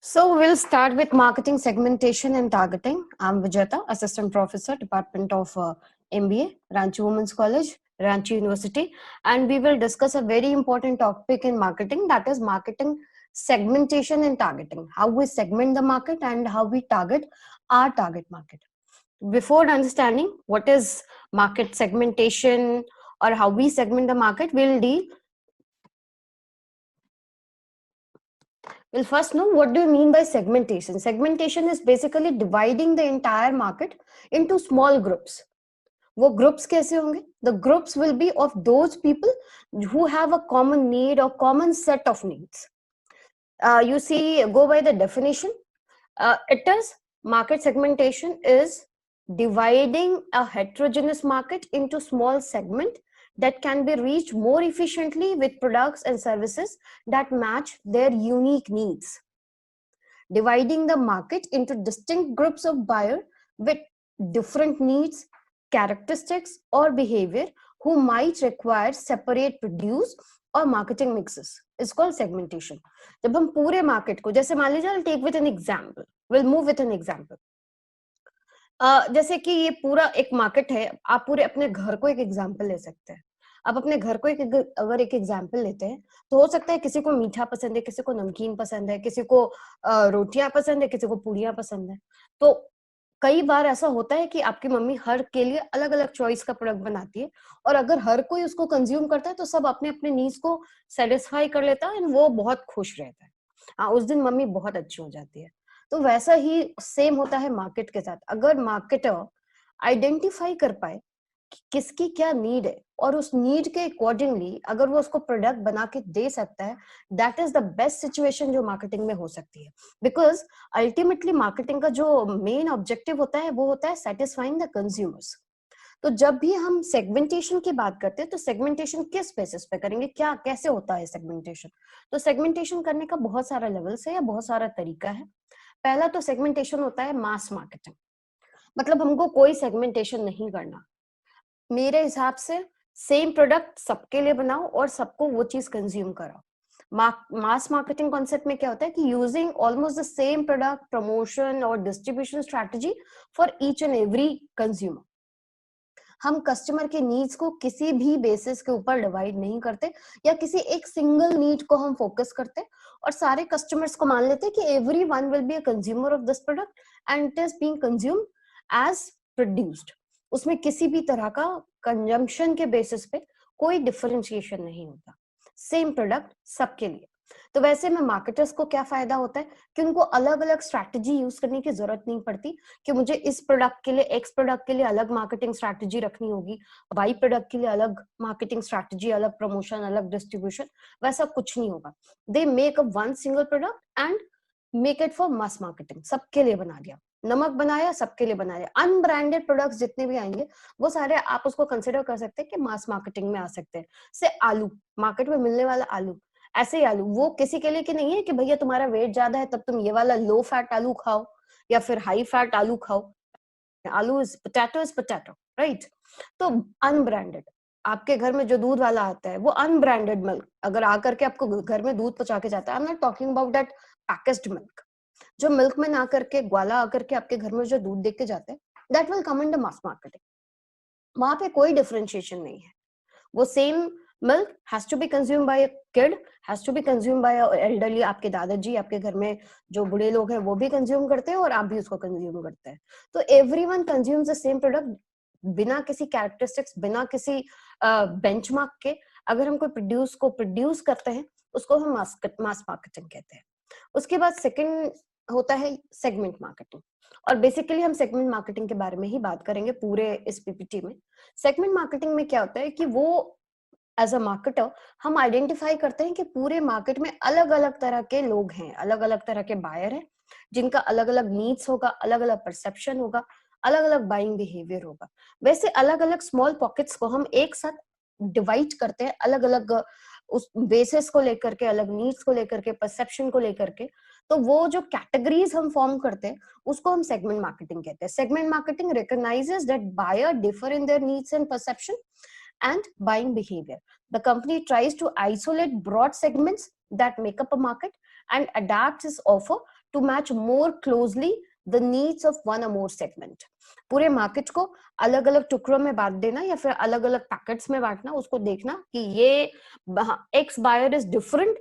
So we'll start with marketing segmentation and targeting. I'm Vijeta, Assistant Professor, Department of MBA, Ranchi Women's College, Ranchi University, and we will discuss a very important topic in marketing, that is marketing segmentation and targeting. How we segment the market and how we target our target market. Before understanding what is market segmentation or how we segment the market, we'll first know what do you mean by segmentation. Segmentation is basically dividing the entire market into small groups. वो groups कैसे होंगे? The groups will be of those people who have a common need or common set of needs. You see, go by the definition. Market segmentation is dividing a heterogeneous market into small segment that can be reached more efficiently with products and services that match their unique needs. Dividing the market into distinct groups of buyers with different needs, characteristics or behavior who might require separate produce और marketing mixes is called segmentation. जब हम पूरे market को, जैसे मान लीजिए, I'll take with an example. We'll move with an example. जैसे कि ये पूरा एक market है, आप पूरे अपने घर को एक example ले सकते हैं. आप अपने घर को अगर एक एग्जाम्पल लेते हैं तो हो सकता है किसी को मीठा पसंद है, किसी को नमकीन पसंद है, किसी को रोटियां पसंद है, किसी को पूड़ियां पसंद है. तो कई बार ऐसा होता है कि आपकी मम्मी हर के लिए अलग अलग चॉइस का प्रोडक्ट बनाती है और अगर हर कोई उसको कंज्यूम करता है तो सब अपने अपने नीड्स को सेटिस्फाई कर लेता है एंड वो बहुत खुश रहता है. हाँ, उस दिन मम्मी बहुत अच्छी हो जाती है. तो वैसा ही सेम होता है मार्केट के साथ. अगर मार्केटर आइडेंटिफाई कर पाए किसकी क्या नीड है और उस नीड के अकॉर्डिंगली अगर वो उसको प्रोडक्ट बना के दे सकता है, that is the best situation जो मार्केटिंग में हो सकती है. बिकॉज अल्टीमेटली मार्केटिंग का जो मेन ऑब्जेक्टिव होता है वो होता है सेटिस्फाइंग द कंज्यूमर्स. तो जब भी हम सेगमेंटेशन की बात करते हैं तो सेगमेंटेशन किस बेसिस पे करेंगे, क्या कैसे होता है सेगमेंटेशन? तो सेगमेंटेशन करने का बहुत सारा लेवल्स है या बहुत सारा तरीका है. पहला तो सेगमेंटेशन होता है मास मार्केटिंग. मतलब हमको कोई सेगमेंटेशन नहीं करना. मेरे हिसाब से सेम प्रोडक्ट सबके लिए बनाओ और सबको वो चीज कंज्यूम कराओ. मास मार्केटिंग कॉन्सेप्ट में क्या होता है कि using almost the same product, promotion और distribution strategy for each and every consumer. हम कस्टमर के नीड्स को किसी भी बेसिस के ऊपर डिवाइड नहीं करते या किसी एक सिंगल नीड को हम फोकस करते और सारे कस्टमर्स को मान लेते कि every one will be a consumer of this product and it is being consumed as produced. उसमें किसी भी तरह का कंजम्पशन के बेसिस पे कोई डिफरेंशिएशन नहीं होता. सेम प्रोडक्ट सबके लिए. तो वैसे में मार्केटर्स को क्या फायदा होता है कि उनको अलग अलग स्ट्रैटेजी यूज करने की जरूरत नहीं पड़ती कि मुझे इस प्रोडक्ट के लिए, एक्स प्रोडक्ट के लिए अलग मार्केटिंग स्ट्रैटेजी रखनी होगी, वाई प्रोडक्ट के लिए अलग मार्केटिंग स्ट्रैटेजी, अलग प्रमोशन, अलग डिस्ट्रीब्यूशन. वैसा कुछ नहीं होगा. They make a one single product and make it for mass marketing. सबके लिए बना दिया. नमक बनाया, सबके लिए बनाया. अनब्रांडेड प्रोडक्ट्स जितने भी आएंगे वो सारे आप उसको कंसिडर कर सकते हैं कि मास मार्केटिंग में आ सकते हैं. से आलू, मार्केट में मिलने वाला आलू, ऐसे ही आलू वो किसी के लिए कि नहीं है कि भैया तुम्हारा वेट ज्यादा है तब तुम ये वाला लो फैट आलू खाओ या फिर हाई फैट आलू खाओ. आलू इज पोटैटो, राइट? तो अनब्रांडेड, आपके घर में जो दूध वाला आता है वो अनब्रांडेड मिल्क अगर आकर के आपको घर में दूध पहुंचा के जाता है, I am not talking about that packaged milk. जो मिल्क में ना करके ग्वाला आकर के आपके घर में जो दूध देके जाते हैं, that will come in the mass marketing. वहां पे कोई डिफरेंशिएशन नहीं है. वो same milk has to be consume by a kid, has to be consume by elderly. आपके दादाजी, आपके घर में जो बूढ़े लोग हैं वो भी कंज्यूम करते हैं और आप भी उसको कंज्यूम करते हैं. तो everyone consumes the same product बिना किसी कैरेक्टरिस्टिक्स, बिना किसी बेंचमार्क के. अगर हम कोई प्रोड्यूस करते हैं उसको हम मास मार्केटिंग कहते हैं. उसके बाद सेकंड होता है सेगमेंट मार्केटिंग. और बेसिकली हम सेगमेंट मार्केटिंग के बारे में ही बात करेंगे पूरे इस पीपीटी में. सेगमेंट मार्केटिंग में क्या होता है कि वो एज अ मार्केटर हम आइडेंटिफाई करते हैं कि पूरे मार्केट में अलग अलग तरह के लोग हैं, अलग अलग तरह के बायर हैं जिनका अलग अलग नीड्स होगा, अलग अलग परसेप्शन होगा, अलग अलग बाइंग बिहेवियर होगा. वैसे अलग अलग स्मॉल पॉकेट्स को हम एक साथ डिवाइड करते हैं अलग अलग उस बेसिस को लेकर के, अलग नीड्स को लेकर के, परसेप्शन को लेकर के. तो वो जो कैटेगरीज हम फॉर्म करते हैं उसको हम सेगमेंट मार्केटिंग कहते हैं. Segment marketing recognises that buyer differ in their needs and perception and buying behavior. The company tries to isolate broad segments that make up a market and adapts its offer to match more closely the needs of one or more segment. पूरे market को अलग अलग टुकड़ों में बांट देना या फिर अलग अलग पैकेट्स में बांटना, उसको देखना कि ये X buyer is different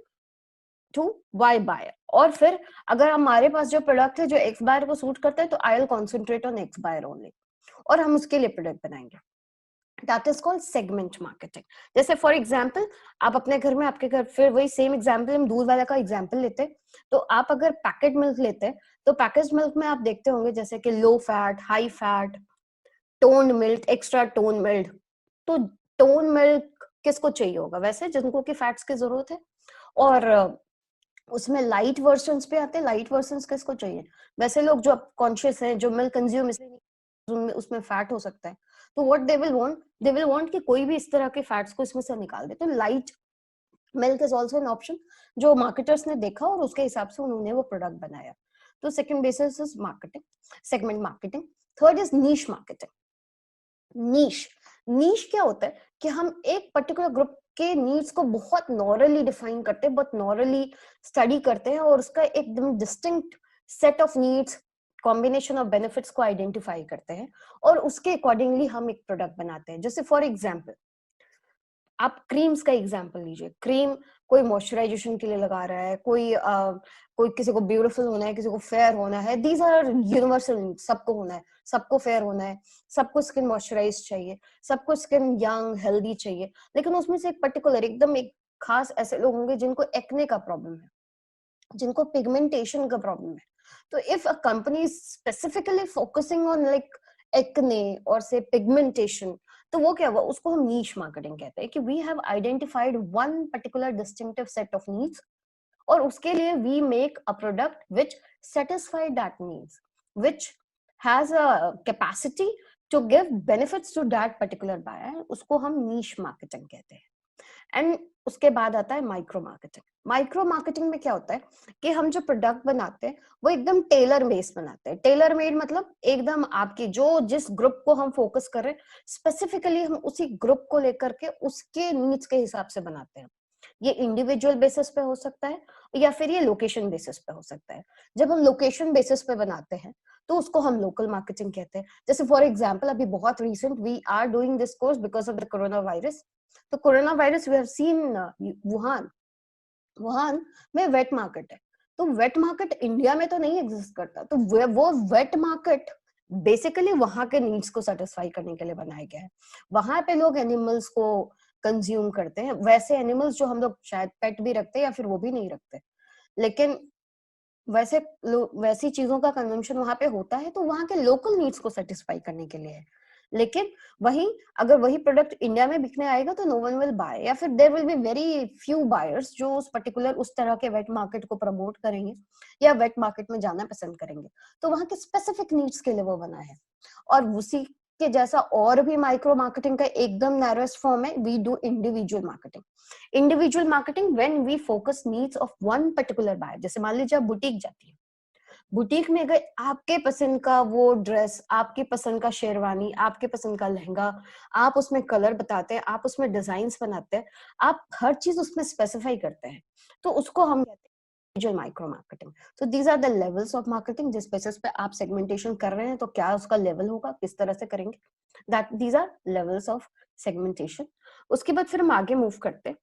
to Y buyer, और फिर अगर हमारे पास जो प्रोडक्ट है जो एक्स बायर को सूट करता है तो I will concentrate on X buyer only, और हम उसके लिए प्रोडक्ट बनाएंगे. That is called segment marketing. जैसे फॉर एग्जाम्पल आप अपने घर में, आपके घर, फिर वही सेम एग्जाम्पल हम दूध वाला का एग्जाम्पल लेते हैं, तो आप अगर पैकेट मिल्क लेते हैं तो पैकेज मिल्क में आप देखते होंगे जैसे कि low fat, high fat, tone milk, extra tone milk. तो टोन मिल्क किसको चाहिए होगा? वैसे जिनको कि फैट्स की जरूरत है. और उसमें लाइट वर्जन्स पे आते हैं. लाइट वर्जन्स किसको चाहिए? वैसे लोग जो कॉन्शियस हैं, जो मिल्क कंज्यूम उसमें फैट हो सकता है, तो व्हाट दे विल वांट कि कोई भी इस तरह के फैट्स को इसमें से निकाल दे. तो light milk is also an option जो मार्केटर्स ने देखा और उसके हिसाब से उन्होंने वो प्रोडक्ट बनाया. तो second basis is marketing, segment marketing. Third is niche marketing. Niche क्या होता है कि हम एक पर्टिकुलर ग्रुप के नीड्स को बहुत नॉरली डिफाइन करते हैं, बहुत नॉरली स्टडी करते हैं और उसका एकदम distinct set of needs, combination of benefits को आइडेंटिफाई करते हैं और उसके अकॉर्डिंगली हम एक प्रोडक्ट बनाते हैं. जैसे फॉर एग्जांपल आप क्रीम्स का एग्जांपल लीजिए. क्रीम कोई मॉइस्चराइजेशन के लिए लगा रहा है, कोई किसी को ब्यूटीफुल होना है, किसी को फेयर होना है. These are universal needs. सबको होना है, सबको फेयर होना है, सबको स्किन मॉइस्चराइज चाहिए, सबको स्किन यंग हेल्दी चाहिए. लेकिन उसमें से एक पर्टिकुलर एकदम एक खास ऐसे लोग होंगे जिनको एक्ने का प्रॉब्लम है, जिनको पिगमेंटेशन का प्रॉब्लम है. तो if a company is specifically focusing on like acne और से पिगमेंटेशन, तो वो क्या हुआ? उसको हम नीश मार्केटिंग कहते हैं कि we have identified one particular distinctive set of needs और उसके लिए we make a product which satisfy that needs, which has a capacity to give benefits to that particular buyer. उसको हम नीश मार्केटिंग कहते हैं. एंड उसके बाद आता है माइक्रो मार्केटिंग. माइक्रो मार्केटिंग में क्या होता है कि हम जो प्रोडक्ट बनाते हैं वो एकदम टेलर बेस बनाते हैं. टेलर मेड मतलब एकदम आपकी जो जिस ग्रुप को हम फोकस कर रहे हैं स्पेसिफिकली हम उसी ग्रुप को लेकर के उसके नीड्स के हिसाब से बनाते हैं. ये इंडिविजुअल बेसिस पे हो सकता है या फिर ये लोकेशन बेसिस पे हो सकता है. जब हम लोकेशन बेसिस पे बनाते हैं तो उसको हम लोकल मार्केटिंग कहते हैं. जैसे फॉर एग्जांपल अभी बहुत recent we are doing this course because of the corona virus. तो corona virus we have seen Wuhan में वेट मार्केट है. तो वेट मार्केट इंडिया में तो नहीं एग्जिस्ट करता. तो वो वेट मार्केट बेसिकली वहां के नीड्स को सेटिस्फाई करने के लिए बनाया गया है. वहां पे लोग एनिमल्स को कंज्यूम करते हैं, वैसे एनिमल्स जो हम लोग शायद पेट भी रखते हैं या फिर वो भी नहीं रखते, लेकिन वैसी चीजों का कंजम्पशन वहां पे होता है. तो वहां के लोकल नीड्स को सेटिस्फाई करने के लिए है. लेकिन अगर वही प्रोडक्ट इंडिया में बिकने आएगा तो नो वन विल बाय, या फिर there will be very few buyers जो उस तरह के वेट मार्केट को प्रमोट करेंगे या वेट मार्केट में जाना पसंद करेंगे. तो वहां के स्पेसिफिक नीड्स के लिए वो बना है. और उसी के जैसा और भी माइक्रो मार्केटिंग का एकदम नैरोएस्ट फॉर्म है, we do individual marketing. Individual marketing when we focus needs of one particular buyer. जैसे मान लीजिए आप बुटीक जाती है, बुटीक में अगर आपके पसंद का वो ड्रेस, आपकी पसंद का शेरवानी, आपके पसंद का लहंगा, आप उसमें कलर बताते हैं, आप उसमें डिजाइन्स बनाते हैं, आप हर चीज उसमें स्पेसिफाई करते हैं, तो उसको हम कहते हैं इंडिविजुअल माइक्रो मार्केटिंग. तो these are the levels of marketing. जिस बेसिस पे आप सेगमेंटेशन कर रहे हैं तो क्या उसका लेवल होगा, किस तरह से करेंगे, that these are levels of segmentation. उसके बाद फिर हम आगे मूव करते हैं.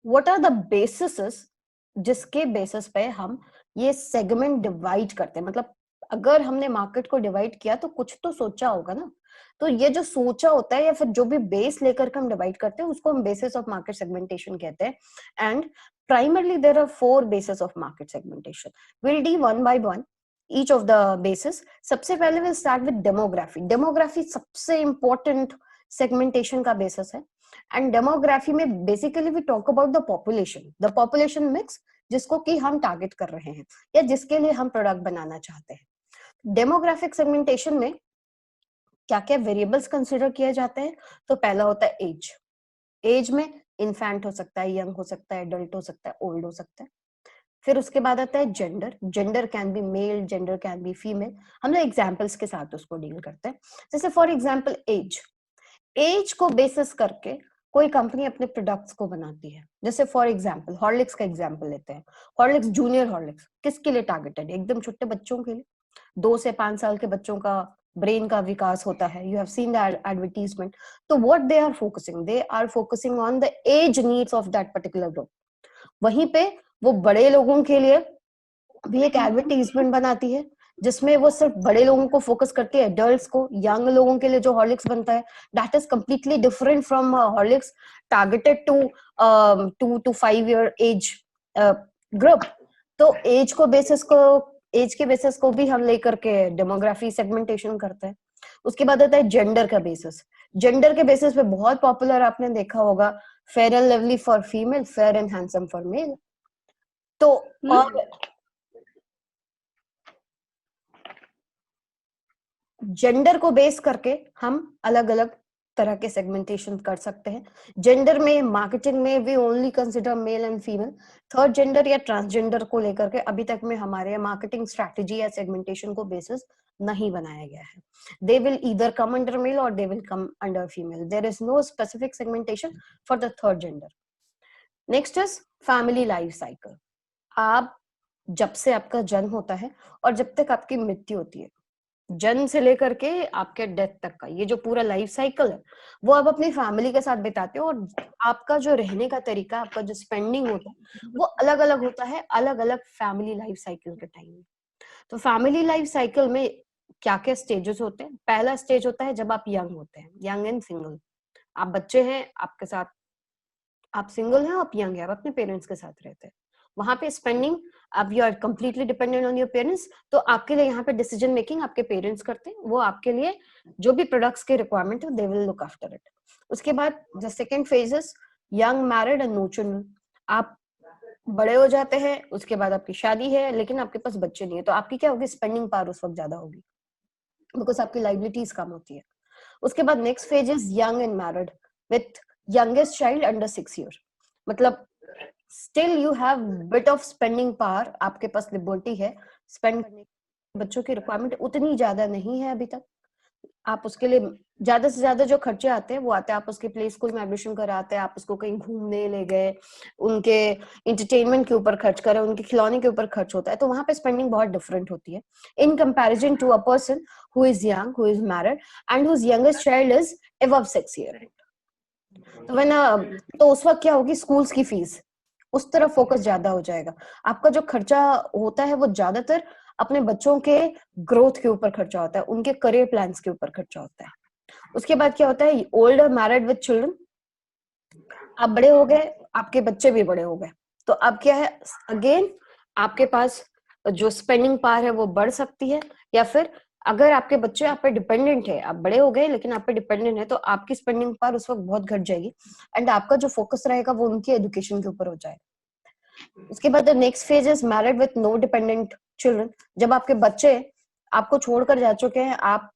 व्हाट आर द बेसिस जिसके बेसिस पे हम ये सेगमेंट डिवाइड करते हैं. मतलब अगर हमने मार्केट को डिवाइड किया तो कुछ तो सोचा होगा ना. तो ये जो सोचा होता है या फिर जो भी बेस लेकर के हम डिवाइड करते हैं उसको हम बेसिस ऑफ मार्केट सेगमेंटेशन कहते हैं. And primarily there are 4 bases of market segmentation. We'll do one by one each of the bases. सबसे पहले we'll start with demography. Demography सबसे important segmentation का basis है. And demography में basically we talk about the population mix जिसको कि हम target कर रहे हैं या जिसके लिए हम प्रोडक्ट बनाना चाहते हैं. डेमोग्राफिक सेगमेंटेशन में क्या क्या वेरिएबल्स कंसिडर किए जाते हैं? तो पहला होता है एज. एज में इन्फेंट हो सकता है, यंग हो सकता है, एडल्ट हो सकता है, ओल्ड हो सकता है. फिर उसके बाद आता है gender. Gender can be male, gender can be female. हम लोग एग्जाम्पल्स के साथ उसको डील करते हैं. जैसे फॉर एग्जाम्पल एज को बेसिस करके कोई कंपनी अपने प्रोडक्ट्स को बनाती है, जैसे फॉर एग्जांपल हॉर्लिक्स का एग्जांपल लेते हैं। हॉर्लिक्स जूनियर हॉर्लिक्स किसके लिए टारगेटेड है? एकदम छोटे बच्चों के लिए। 2 से 5 साल के बच्चों का ब्रेन का विकास होता है, you have seen the advertisement. तो what they are focusing on the age needs of that particular group. वहीं पे वो बड़े लोगों के लिए भी एक एडवर्टीजमेंट बनाती है, जिसमें वो सिर्फ बड़े लोगों को फोकस करती है, एडल्ट्स को, यंग लोगों के लिए जो हॉर्लिक्स बनता है that is completely different from Horlicks targeted to 2 to 5 year age group. तो एज के बेसिस को भी हम लेकर के डेमोग्राफी सेगमेंटेशन करते हैं। उसके बाद आता है जेंडर का बेसिस। जेंडर के बेसिस पे बहुत पॉपुलर आपने देखा होगा, fair and lovely for female, fair and handsome for male. तो और जेंडर को बेस करके हम अलग अलग तरह के सेगमेंटेशन कर सकते हैं। जेंडर में मार्केटिंग में we only consider male and female. Third gender या ट्रांसजेंडर को लेकर के अभी तक में हमारे मार्केटिंग स्ट्रैटेजी या सेगमेंटेशन को बेसिस नहीं बनाया गया है। They will either come under male और they will come under female. There is no specific segmentation for the third gender. Next is family life cycle. आप जब से आपका जन्म होता है और जब तक आपकी मृत्यु होती है, जन्म से लेकर के आपके डेथ तक का ये जो पूरा लाइफ साइकिल है वो आप अपनी फैमिली के साथ बिताते हो। और आपका जो रहने का तरीका, आपका जो स्पेंडिंग होता है वो अलग अलग होता है, अलग अलग फैमिली लाइफ साइकिल के टाइम में। तो फैमिली लाइफ साइकिल में क्या क्या स्टेजेस होते हैं? पहला स्टेज होता है जब आप यंग होते हैं, यंग एंड सिंगल। आप बच्चे हैं, आपके साथ आप सिंगल हैं, आप यंग हैं, आप अपने पेरेंट्स के साथ रहते हैं। वहां पे स्पेंडिंग, अब you are completely dependent on your parents. तो आपके लिए यहाँ पे डिसीजन मेकिंग आपके पेरेंट्स करते हैं। वो आपके लिए जो भी प्रोडक्ट्स के रिक्वायरमेंट है they will look after it. उसके बाद the second phase is young married and no children. आप बड़े हो जाते हैं, उसके बाद आपकी शादी है लेकिन आपके पास बच्चे नहीं है, तो आपकी क्या होगी? स्पेंडिंग पावर उस वक्त ज्यादा होगी, बिकॉज आपकी लाइबिलिटीज कम होती है। उसके बाद next phase is young and married with youngest child under 6 year. मतलब still you have bit of spending power, आपके पास लिबर्टी है स्पेंड करने की। बच्चों की रिक्वायरमेंट उतनी ज्यादा नहीं है अभी तक। आप उसके लिए ज्यादा से ज्यादा जो खर्चे आते हैं वो आते हैं, आप उसके प्ले स्कूल में एडमिशन कराते हैं, आप उसको कहीं घूमने ले गए, उनके इंटरटेनमेंट के ऊपर खर्च करें, उनके खिलौने के ऊपर खर्च होता है। तो वहां पे स्पेंडिंग बहुत डिफरेंट होती है in comparison to a person who is young, who is married and whose youngest child is above 6 year. तो व्हेन तो उस वक्त क्या होगी? स्कूल्स की फीस, उस तरफ फोकस ज्यादा हो जाएगा। आपका जो खर्चा होता है वो ज्यादातर अपने बच्चों के ग्रोथ के ऊपर खर्चा होता है, उनके करियर प्लान्स के ऊपर खर्चा होता है। उसके बाद क्या होता है? Old married with children. आप बड़े हो गए, आपके बच्चे भी बड़े हो गए, तो अब क्या है? अगेन आपके पास जो स्पेंडिंग पावर है वो बढ़ सकती है, या फिर अगर आपके बच्चे आप पे डिपेंडेंट है, आप बड़े हो गए लेकिन आप पे डिपेंडेंट है, तो आपकी स्पेंडिंग पावर उस वक्त बहुत घट जाएगी एंड आपका जो फोकस रहेगा वो उनकी एजुकेशन के ऊपर हो जाएगा। उसके बाद next phase is married with no dependent children. जब आपके बच्चे आपको छोड़कर जा चुके हैं, आप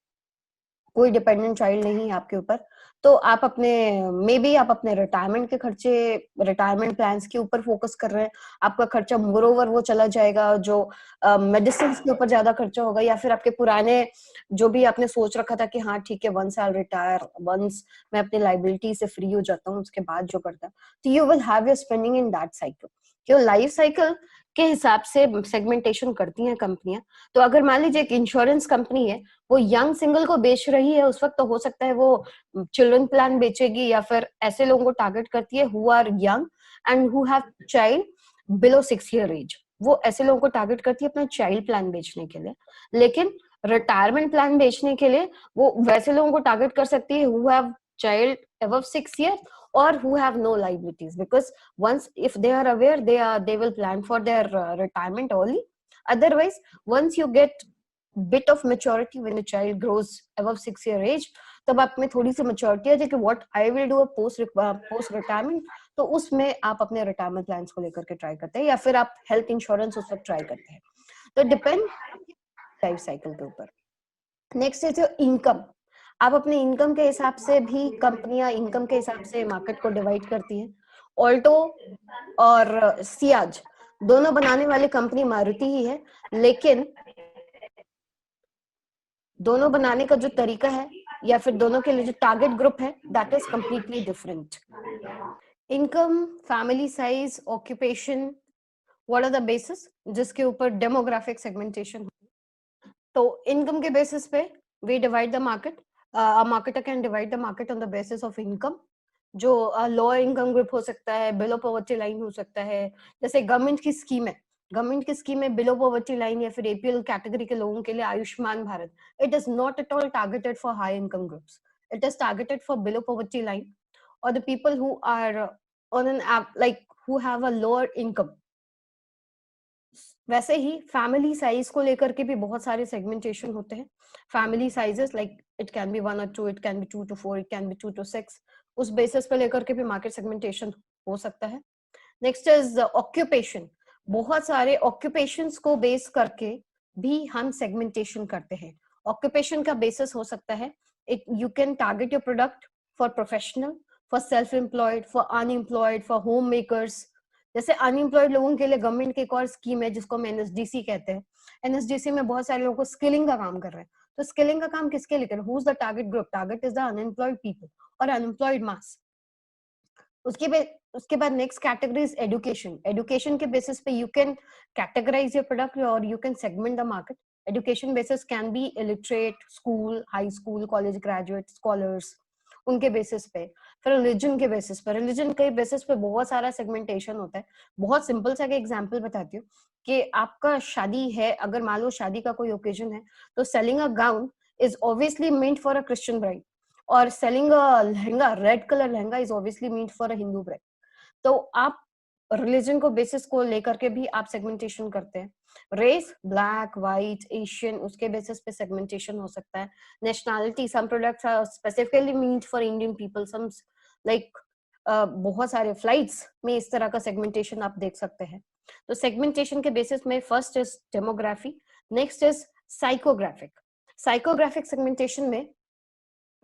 कोई डिपेंडेंट चाइल्ड नहीं है आपके ऊपर, तो आप अपने मे बी आप अपने रिटायरमेंट के खर्चे, रिटायरमेंट प्लान्स के ऊपर फोकस कर रहे हैं। आपका खर्चा मोरोवर वो चला जाएगा जो मेडिसिन के ऊपर ज्यादा खर्चा होगा, या फिर आपके पुराने जो भी आपने सोच रखा था कि हाँ ठीक है वंस आई रिटायर, वंस मैं अपनी लाइबिलिटी से फ्री हो जाता हूँ उसके बाद जो करता, तो you will have your spending in that cycle. क्यों? लाइफ साइकिल के हिसाब से सेगमेंटेशन करती हैं कंपनियां। तो अगर मान लीजिए एक इंश्योरेंस कंपनी है, वो यंग सिंगल को बेच रही है, उस वक्त तो हो सकता है वो चिल्ड्रन प्लान बेचेगी, या फिर ऐसे लोगों को टारगेट करती है who are young and who have child below 6 year age. वो ऐसे लोगों को टारगेट करती है अपना चाइल्ड प्लान बेचने के लिए। लेकिन रिटायरमेंट प्लान बेचने के लिए वो वैसे लोगों को टारगेट कर सकती है who have child above 6 years or who have no liabilities, because once if they are aware, they will plan for their retirement early. Otherwise, once you get bit of maturity, when the child grows above 6 year age, तब आप में थोड़ी सी maturity है कि what I will do post retirement, तो उसमें आप अपने रिटायरमेंट प्लान्स को लेकर के ट्राई करते हैं, या फिर आप हेल्थ इंश्योरेंस उस वक्त ट्राई करते हैं। तो डिपेंड लाइफ साइकिल के ऊपर। Next is your income. आप अपने इनकम के हिसाब से भी, कंपनियां इनकम के हिसाब से मार्केट को डिवाइड करती हैं। ऑल्टो और सियाज दोनों बनाने वाली कंपनी मारुति ही है, लेकिन दोनों बनाने का जो तरीका है या फिर दोनों के लिए जो टारगेट ग्रुप है that is completely different. Income, family size, occupation, what are the basis जिसके ऊपर डेमोग्राफिक सेगमेंटेशन. तो इनकम के बेसिस पे we divide the market. A marketer can divide the market on the basis of income. जो lower income group हो सकता है, below poverty line हो सकता है. जैसे गवर्नमेंट की स्कीम है, गवर्नमेंट की स्कीम में बिलो पॉवर्टी लाइन या फिर एपीएल कैटेगरी के लोगों के लिए Ayushman Bharat, it is not at all targeted for high income groups. It is targeted for below poverty line or the people who are on an app like who have a lower income. वैसे ही family size को लेकर के भी बहुत सारे segmentation होते हैं. Family sizes like it can be 1 or 2, it can be 2 to 4, it can be 2 to 6. उस बेसिस पे लेकर के भी मार्केट सेगमेंटेशन हो सकता है. Next is occupation. बहुत सारे ऑक्यूपेशंस को बेस करके भी हम सेगमेंटेशन करते हैं. ऑक्यूपेशन का बेसिस हो सकता है, it you can target your product for professional, for self employed, for unemployed, for home makers. जैसे अनएम्प्लॉयड लोगों के लिए गवर्नमेंट की एक और स्कीम है जिसको हम एनएसडीसी कहते हैं. एनएसडीसी में बहुत सारे लोगों को स्किलिंग का काम कर रहे हैं. तो स्किलिंग का काम किसके लिए कर रहे हैं? Who is the target group? Target is the unemployed people और अनएम्प्लॉयड मास. उसके बाद next category is education. Education के बेसिस पे you can categorize your product और you can segment the market. Education basis can be illiterate, school, high school, college graduate, scholars, उनके basis पे. फिर religion के basis पे, रिलीजन के basis पे बहुत सारा सेगमेंटेशन होता है. बहुत सिंपल सा एग्जांपल बताती हूँ कि आपका शादी है, अगर मान लो शादी का कोई ओकेजन है, तो selling a gown is obviously meant for a Christian bride और selling a lehenga, red colour lehenga is obviously meant for a Hindu bride. तो आप रिलीजन को बेसिस को लेकर के भी आप सेगमेंटेशन करते हैं. रेस, ब्लैक, व्हाइट, एशियन, उसके बेसिस पे सेगमेंटेशन हो सकता है. Nationality, some products are specifically meant for Indian people, some like बहुत सारे फ्लाइट्स में इस तरह का सेगमेंटेशन आप देख सकते हैं. तो सेगमेंटेशन के बेसिस में first is demography, next is psychographic. Psychographic segmentation में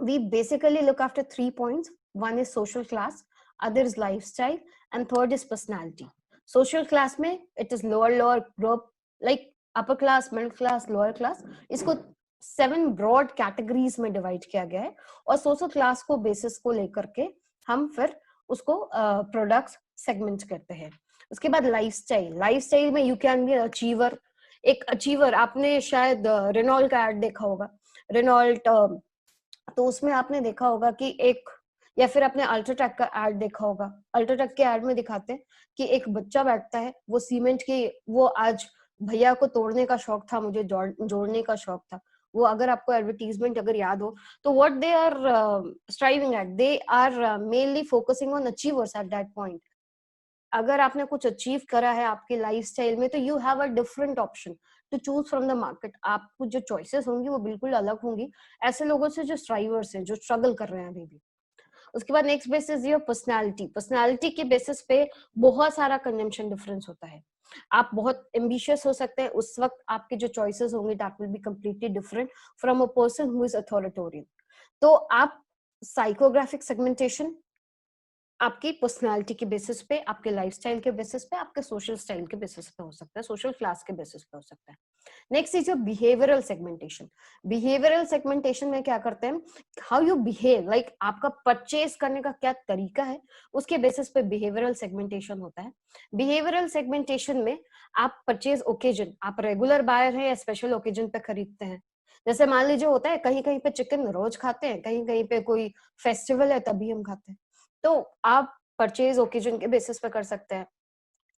we basically look after 3 points. One is social class, other is lifestyle, and third is personality. Social class में it is lower group like upper class, middle class, lower class. इसको 7 broad categories में divide किया गया है और social class को basis को लेकर के हम फिर उसको products segment करते हैं. उसके बाद लाइफस्टाइल में you can be an achiever. एक achiever, आपने शायद रेनॉल्ट का एड देखा होगा. रेनॉल्ट, तो उसमें आपने देखा होगा कि एक, या फिर आपने अल्ट्राटेक का एड देखा होगा. अल्ट्राटेक के एड में दिखाते हैं कि एक बच्चा बैठता है, वो सीमेंट की, वो आज भैया को तोड़ने का शौक था, मुझे जोड़ने का शौक था. वो अगर आपको एडवर्टीजमेंट अगर याद हो तो what they are striving at, they are mainly focusing on achievers at that point. अगर आपने कुछ अचीव करा है आपके लाइफस्टाइल में तो you have a different option to choose from the market. आपको जो चॉइसेस होंगी वो बिल्कुल अलग होंगी ऐसे लोगों से जो स्ट्राइवर्स हैं, जो स्ट्रगल कर रहे हैं अभी भी. उसके बाद next basis your personality. Personality के बेसिस पे बहुत सारा कंजम्पशन डिफरेंस होता है. आप बहुत एम्बिशियस हो सकते हैं, उस वक्त आपके जो चॉइसेस होंगे that will be completely different from a person who is authoritarian. तो आप साइकोग्राफिक सेगमेंटेशन आपकी पर्सनालिटी के बेसिस पे, आपके लाइफस्टाइल के बेसिस पे, आपके सोशल स्टाइल के बेसिस पे हो सकता है, सोशल क्लास के बेसिस पे हो सकता है. Next is your behavioural segmentation. Behavioural segmentation में क्या करते हैं, हाउ यू बिहेव, लाइक आपका परचेज करने का क्या तरीका है, उसके बेसिस पे बिहेवियरल सेगमेंटेशन होता है. बिहेवियरल सेगमेंटेशन में आप परचेज ओकेजन, आप रेगुलर बायर हैं या स्पेशल ओकेजन पे खरीदते हैं. जैसे मान लीजिए होता है कहीं कहीं पे चिकन रोज खाते हैं, कहीं कहीं पे कोई फेस्टिवल है तभी हम खाते हैं. तो आप परचेज ओकेजन के बेसिस पे कर सकते हैं.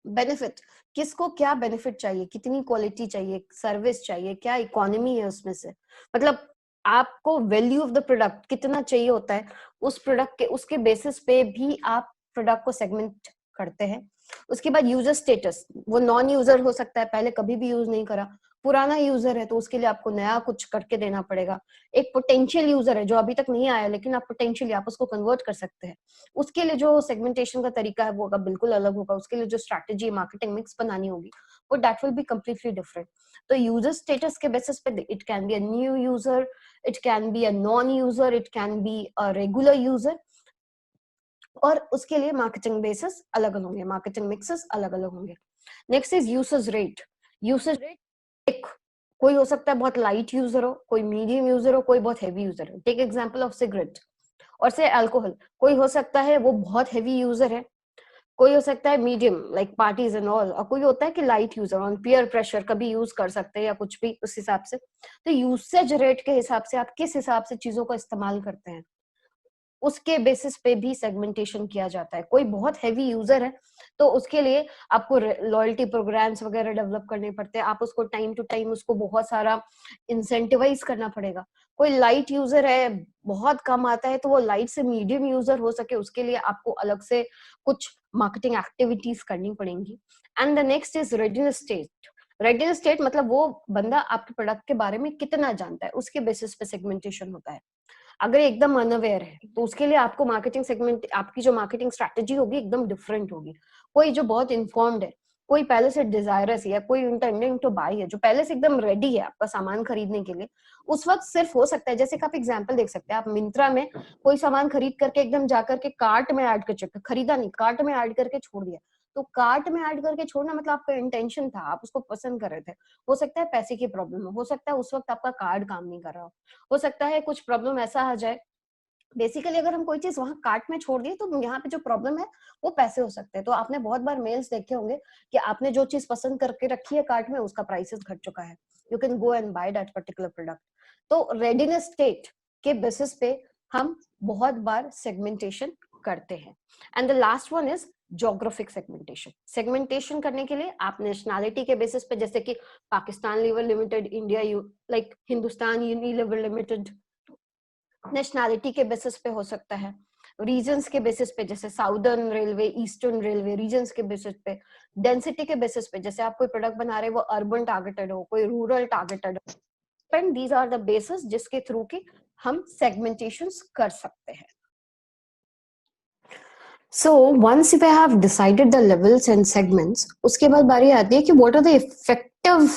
बेनिफिट, किसको क्या बेनिफिट चाहिए, कितनी क्वालिटी चाहिए, सर्विस चाहिए, क्या इकोनॉमी है उसमें से, मतलब आपको वैल्यू ऑफ द प्रोडक्ट कितना चाहिए होता है, उस प्रोडक्ट के उसके बेसिस पे भी आप प्रोडक्ट को सेगमेंट करते हैं. उसके बाद यूजर स्टेटस, वो नॉन यूजर हो सकता है, पहले कभी भी यूज नहीं करा, पुराना यूजर है तो उसके लिए आपको नया कुछ करके देना पड़ेगा. एक पोटेंशियल यूजर है जो अभी तक नहीं आया लेकिन आप पोटेंशियली आप उसको कन्वर्ट कर सकते हैं. उसके लिए जो सेगमेंटेशन का तरीका है वो होगा बिल्कुल अलग होगा. उसके लिए जो स्ट्रैटेजी मार्केटिंग मिक्स बनानी होगी वो that will be completely different. तो यूजर स्टेटस के बेसिस पे it can be a new user, it can be a non user, it can be a regular user, और उसके लिए मार्केटिंग बेसिस अलग अलग होंगे, मार्केटिंग मिक्सेस अलग अलग होंगे. Next is usage rate. Usage rate एक कोई हो सकता है बहुत लाइट यूजर हो, कोई मीडियम यूजर हो, कोई बहुत हैवी यूजर हो। टेक एग्जांपल ऑफ सिगरेट और से अल्कोहल। कोई हो सकता है वो बहुत हैवी यूजर है, कोई हो सकता है medium like parties and all, और कोई होता है कि light user on peer pressure कभी यूज कर सकते हैं या कुछ भी उस हिसाब से। तो यूसेज रेट के हिसाब से आप किस हिसाब से चीजों का इस्तेमाल करते हैं, उसके बेसिस पे भी सेगमेंटेशन किया जाता है। कोई बहुत हैवी यूजर है तो उसके लिए आपको लॉयल्टी प्रोग्राम्स वगैरह डेवलप करने पड़ते हैं, आप उसको टाइम टू टाइम उसको बहुत सारा इंसेंटिवाइज करना पड़ेगा। कोई लाइट यूजर है, बहुत कम आता है, तो वो लाइट से मीडियम यूजर हो सके उसके लिए आपको अलग से कुछ मार्केटिंग एक्टिविटीज करनी पड़ेंगी। And the next is readiness state. Readiness state मतलब वो बंदा आपके प्रोडक्ट के बारे में कितना जानता है, उसके बेसिस पे सेगमेंटेशन होता है। अगर एकदम अनअवेयर है तो उसके लिए आपको मार्केटिंग सेगमेंट, आपकी जो मार्केटिंग स्ट्रेटेजी होगी एकदम डिफरेंट होगी। कोई जो बहुत इन्फॉर्म्ड है, कोई पहले से डिजायरस है, कोई इंटेंडिंग टू बाई है, जो पहले से एकदम रेडी है आपका सामान खरीदने के लिए, उस वक्त सिर्फ हो सकता है, जैसे कि आप एग्जांपल देख सकते हैं, आप मिंत्रा में कोई सामान खरीद करके एकदम जाकर के कार्ट में ऐड कर, खरीदा नहीं, कार्ट में ऐड करके छोड़ दिया। तो कार्ट में ऐड करके छोड़ना मतलब आपका इंटेंशन था, आप उसको पसंद कर रहे थे। हो सकता है पैसे की प्रॉब्लम हो सकता है उस वक्त आपका कार्ड काम नहीं कर रहा हो सकता है कुछ प्रॉब्लम ऐसा आ जाए। बेसिकली अगर हम कोई चीज वहां कार्ट में छोड़ दिए तो यहाँ पे जो प्रॉब्लम है वो पैसे हो सकते हैं। तो आपने बहुत बार मेल्स देखे होंगे कि आपने जो चीज पसंद करके रखी है कार्ट में, उसका प्राइसेस घट चुका है, you can go and by that particular product. तो रेडीनेस स्टेट के बेसिस पे हम बहुत बार सेगमेंटेशन करते हैं। And the last one is geographic segmentation. Segmentation करने के लिए आप नेशनैलिटी के बेसिस पे, जैसे कि Pakistan Lever limited, India like Hindustan Unilever limited, nationality के बेसिस पे हो सकता है, रीजन्स के बेसिस पे, जैसे Southern Railway, Eastern Railway, regions के बेसिस पे, डेंसिटी के बेसिस पे, जैसे आप कोई प्रोडक्ट बना रहे हो वो अर्बन टारगेटेड हो, कोई रूरल टारगेटेड हो। And these are the basis जिसके थ्रू की हम सेगमेंटेशंस कर सकते हैं। So once we have decided the levels and segments, उसके बाद बारी आती है कि what are the effective,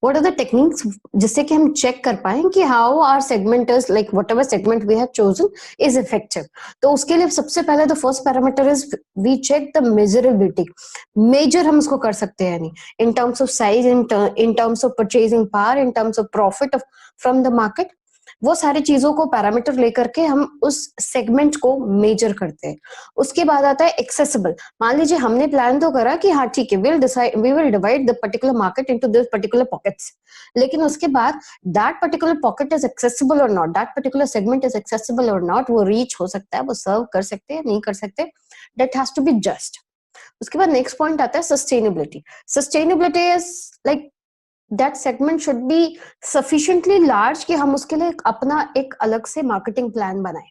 what are the techniques जिससे कि हम check कर पाए कि how our segment is like whatever segment we have chosen is effective। तो उसके लिए सबसे पहले the first parameter is we check the measurability। measure हम उसको कर सकते हैं नहीं, in terms of size, in terms of purchasing power, in terms of profit from the market, वो सारी चीजों को पैरामीटर लेकर के हम उस सेगमेंट को मेजर करते हैं। उसके बाद आता है एक्सेसिबल। मान लीजिए हमने प्लान तो करा कि हाँ ठीक है, we will divide the particular market into this particular pockets, लेकिन उसके बाद that particular pocket is accessible और not, that particular segment is accessible और नॉट, वो रीच हो सकता है, वो सर्व कर सकते हैं नहीं कर सकते, that has to be just. उसके बाद नेक्स्ट पॉइंट आता है sustainability. Sustainability is like that segment should be sufficiently large कि हम उसके लिए अपना एक अलग से मार्केटिंग प्लान बनाए,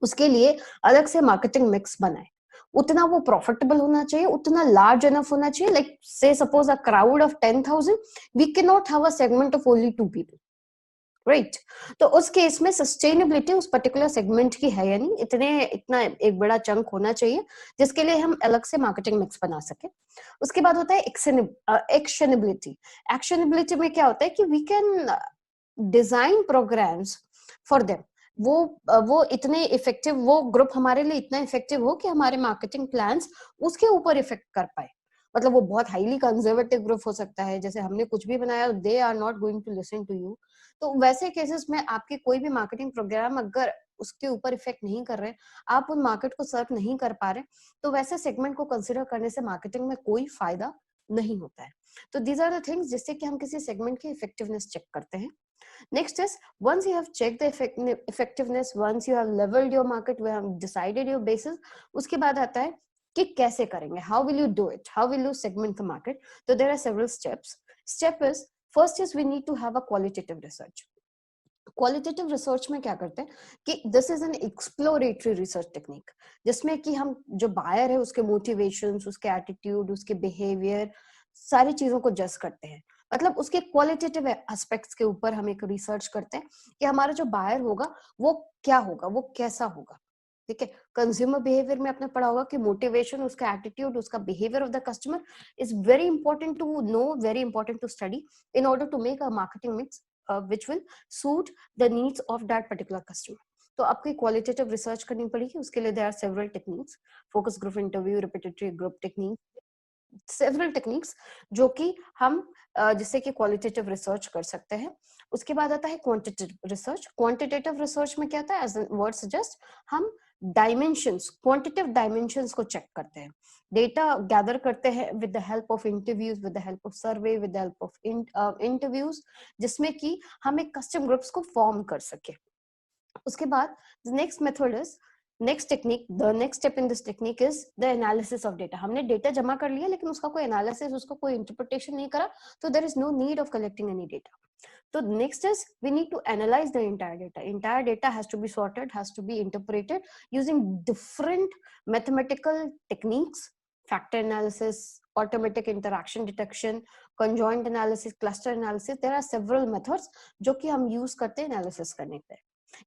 उसके लिए अलग से मार्केटिंग मिक्स बनाए, उतना वो प्रॉफिटेबल होना चाहिए, उतना लार्ज एनफ होना चाहिए। Like say suppose a crowd of 10,000, we can not have a segment of only 2 people, right. तो उस केस में सस्टेनेबिलिटी उस पर्टिकुलर सेगमेंट की है, यानी इतना एक बड़ा चंक होना चाहिए जिसके लिए हम अलग से मार्केटिंग मिक्स बना सके। उसके बाद होता है एक्शनेबिलिटी। एक्शनेबिलिटी में क्या होता है कि we can design programs for them, वो इतने इफेक्टिव, वो ग्रुप हमारे लिए इतना इफेक्टिव हो कि हमारे मार्केटिंग प्लान्स उसके ऊपर इफेक्ट कर पाए। मतलब वो बहुत हाईली कंजर्वेटिव ग्रुप हो सकता है, जैसे हमने कुछ भी बनाया, they are not going to listen to you. तो वैसे केसेस में आपके कोई भी मार्केटिंग प्रोग्राम अगर उसके ऊपर इफेक्ट नहीं कर रहे, आप उन मार्केट को सर्व नहीं कर पा रहे, तो वैसे सेगमेंट को कंसिडर करने से मार्केटिंग में कोई फायदा नहीं होता है। तो दीज आर द थिंग्स जिससे कि हम किसी सेगमेंट की इफेक्टिवनेस चेक करते हैं। Next is, once you have checked the effectiveness, once you have leveled your market, we have decided your basis, उसके बाद आता है कि कैसे करेंगे, how will you do it, how will you segment the market। तो there are several steps। Step is, first is we need to have a qualitative research। Qualitative research में क्या करते हैं कि this is an exploratory research technique, जिसमें कि हम जो बायर है उसके मोटिवेशंस, उसके एटीट्यूड, उसके बिहेवियर, सारी चीजों को जज करते हैं। मतलब उसके क्वालिटेटिव एस्पेक्ट्स के ऊपर हम एक रिसर्च करते हैं कि हमारा जो बायर होगा वो क्या होगा, वो कैसा होगा। ठीक है, कंज्यूमर बिहेवियर में आपने पढ़ा होगा कि मोटिवेशन, उसका एटीट्यूड, उसका behaviour of the customer is very important to know, very important to study in order to make a marketing mix which will suit the needs of that particular customer। तो आपको qualitative research करनी पड़ेगी, उसके लिए there are several techniques, focus group interview, repetitive group technique, several techniques जो कि हम जिससे कि क्वालिटेटिव रिसर्च कर सकते हैं। उसके बाद आता है क्वांटिटेटिव रिसर्च। क्वांटिटेटिव रिसर्च में क्या होता है, एज द वर्ड सजेस्ट, हम डायमेंशंस, क्वांटिटेटिव डायमेंशंस को चेक करते हैं, डेटा गैदर करते हैं with the help of interviews, with the help of survey, with the help of interviews, जिसमें कि हम एक कस्टम ग्रुप्स को फॉर्म कर सके। उसके बाद next method is, next technique, the next step in this technique is the analysis of data. हमने डेटा जमा कर लिया लेकिन उसका कोई एनालिसिस, उसका कोई इंटरप्रिटेशन नहीं करा, तो there is no need of collecting any data. So next is we need to analyze the entire data. Entire data has to be sorted, has to be interpreted using different mathematical techniques, factor analysis, automatic interaction detection, conjoint analysis, cluster analysis. There are several methods जो कि हम use करते हैं analysis करने पे।